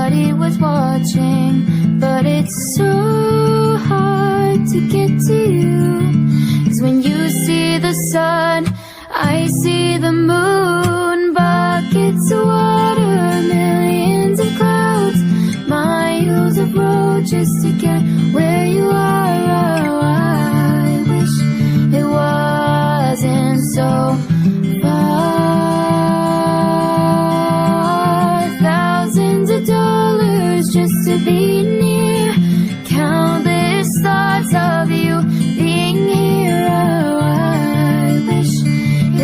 everybody was watching, but it's so hard to get to you. 'Cause when you see the sun, I see the moon. Buckets of water, millions of clouds, miles of road just to get where you are. Oh, I wish it wasn't so far. Thousands of dollars just to be near. Countless thoughts of you being here. Oh, I wish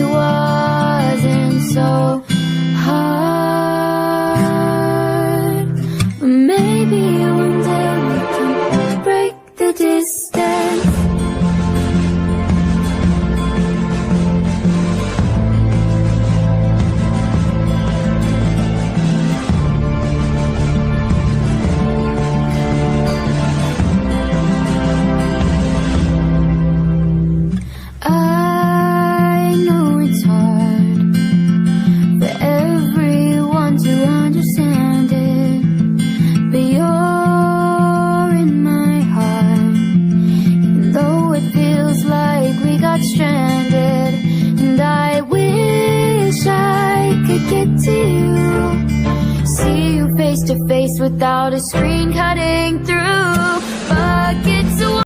it wasn't so hard. Maybe one day we can break the distance. I know it's hard for everyone to understand it, but you're in my heart, even though it feels like we got stranded. And I wish I could get to you, see you face to face without a screen cutting through.